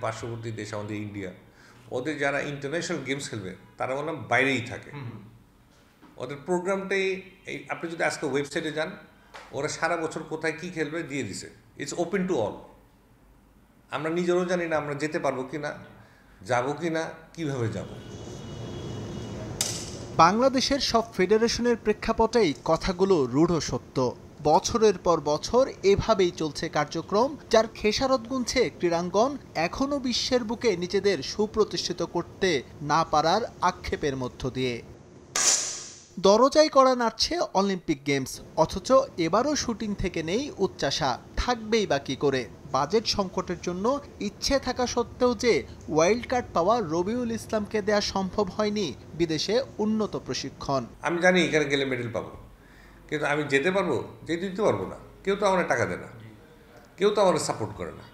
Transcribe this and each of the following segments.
পার্শ্ববর্তী দেশ আমাদের ইন্ডিয়া, ওদের যারা ইন্টারন্যাশনাল গেমস খেলবে তারা বললাম বাইরেই থাকে। ওদের প্রোগ্রামটাই আপনি যদি আজকে ওয়েবসাইটে যান, ওরা সারা বছর কোথায় কী খেলবে দিয়ে দিছে। It's open to all. আমরা নিজেরও জানি না আমরা যেতে পারবো কি না, যাবো কি না, কীভাবে যাব। বাংলাদেশের সব ফেডারেশনের প্রেক্ষাপটেই কথাগুলো রূঢ় সত্য। বছরের পর বছর এভাবেই চলছে কার্যক্রম, যার খেসারত গুনছে ক্রীড়াঙ্গন এখনও বিশ্বের বুকে নিজেদের সুপ্রতিষ্ঠিত করতে না পারার আক্ষেপের মধ্য দিয়ে। দরজায় কড়া নাড়ছে অলিম্পিক গেমস, অথচ এবারও শুটিং থেকে নেই উচ্চাশা। থাকবেই বা কী করে? বাজেট সংকটের জন্য ইচ্ছে থাকা সত্ত্বেও যে ওয়াইল্ড কার্ড পাওয়া রবিউল ইসলামকে দেয়া সম্ভব হয়নি বিদেশে উন্নত প্রশিক্ষণ। আমি জানি এখানে গেলে মেডেল পাবো, কিন্তু আমি যেতে পারবো? যেতে দিতে পারবো না। কেউ তো আমার টাকা দেয় না, কেউ তো আমার সাপোর্ট করে না।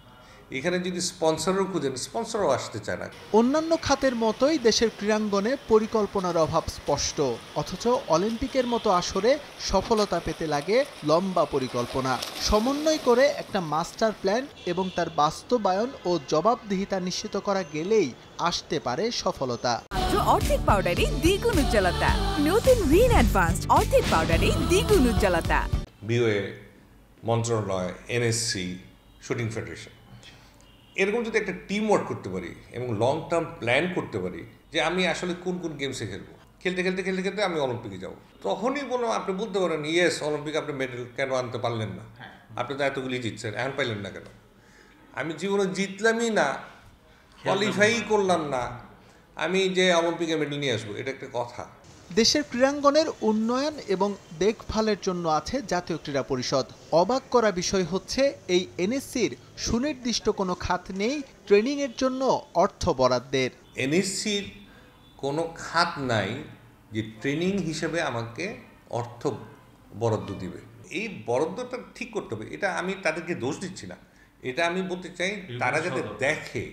এখানে যদি স্পন্সরও খুঁজেন, স্পন্সরও আসতে চায় না। অন্যান্য খাতের মতোই দেশের ক্রীড়াঙ্গনে পরিকল্পনার অভাব স্পষ্ট, অথচ অলিম্পিকের মতো আসরে সফলতা পেতে লাগে লম্বা পরিকল্পনা। সমন্বয় করে একটা মাস্টার প্ল্যান এবং তার বাস্তবায়ন ও জবাবদিহিতা নিশ্চিত করা গেলেই আসতে পারে সফলতা। অর্ধেক পাউডারে দ্বিগুণ উজ্জ্বলতা। নতুন রিন অ্যাডভান্সড অর্ধেক পাউডারে দ্বিগুণ উজ্জ্বলতা। বিওএ, মন্ত্রণালয়, এনএসসি, শুটিং ফেডারেশন, এরকম যদি একটা টিম ওয়ার্ক করতে পারি এবং লং টার্ম প্ল্যান করতে পারি যে আমি আসলে কোন কোন গেমসে খেলবো, খেলতে খেলতে খেলতে খেলতে আমি অলিম্পিকে যাব, তখনই বললাম আপনি বলতে পারেন ইয়েস অলিম্পিক আপনি মেডেল কেন আনতে পারলেন না, আপনি তো এতগুলি জিতছেন, এখন পাইলেন না কেন? আমি জীবনে জিতলামই না, কোয়ালিফাই করলাম না, আমি যে অলিম্পিকে মেডেল নিয়ে আসবো, এটা একটা কথা? দেশের ক্রীড়াঙ্গনের উন্নয়ন এবং দেখভালের জন্য আছে জাতীয় ক্রীড়া পরিষদ। অবাক করা বিষয় হচ্ছে এই এনএসসির সুনির্দিষ্ট কোনো খাত নেই ট্রেনিংয়ের জন্য অর্থ বরাদ্দের। এনএসসির কোনো খাত নাই যে ট্রেনিং হিসেবে আমাকে অর্থ বরাদ্দ দিবে। এই বরাদ্দটা ঠিক করতে হবে। এটা আমি তাদেরকে দোষ দিচ্ছি না, এটা আমি বলতে চাই তারা যাতে দেখে,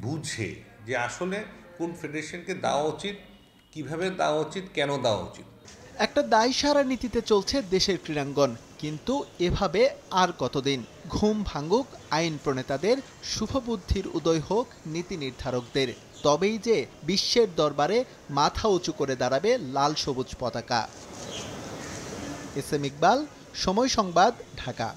বুঝে যে আসলে কোন ফেডারেশনকে দেওয়া উচিত, কিভাবে দেওয়া উচিত, কেন দেওয়া উচিত। একটা দায়সারা নীতিতে চলছে দেশের ক্রীড়াঙ্গন, কিন্তু এভাবে আর কতদিন? ঘুম ভাঙুক আইন প্রণেতাদের, শুভবুদ্ধির উদয় হোক নীতি নির্ধারকদের, তবেই যে বিশ্বের দরবারে মাথা উঁচু করে দাঁড়াবে লাল সবুজ পতাকা। এস এম ইকবাল, সময় সংবাদ, ঢাকা।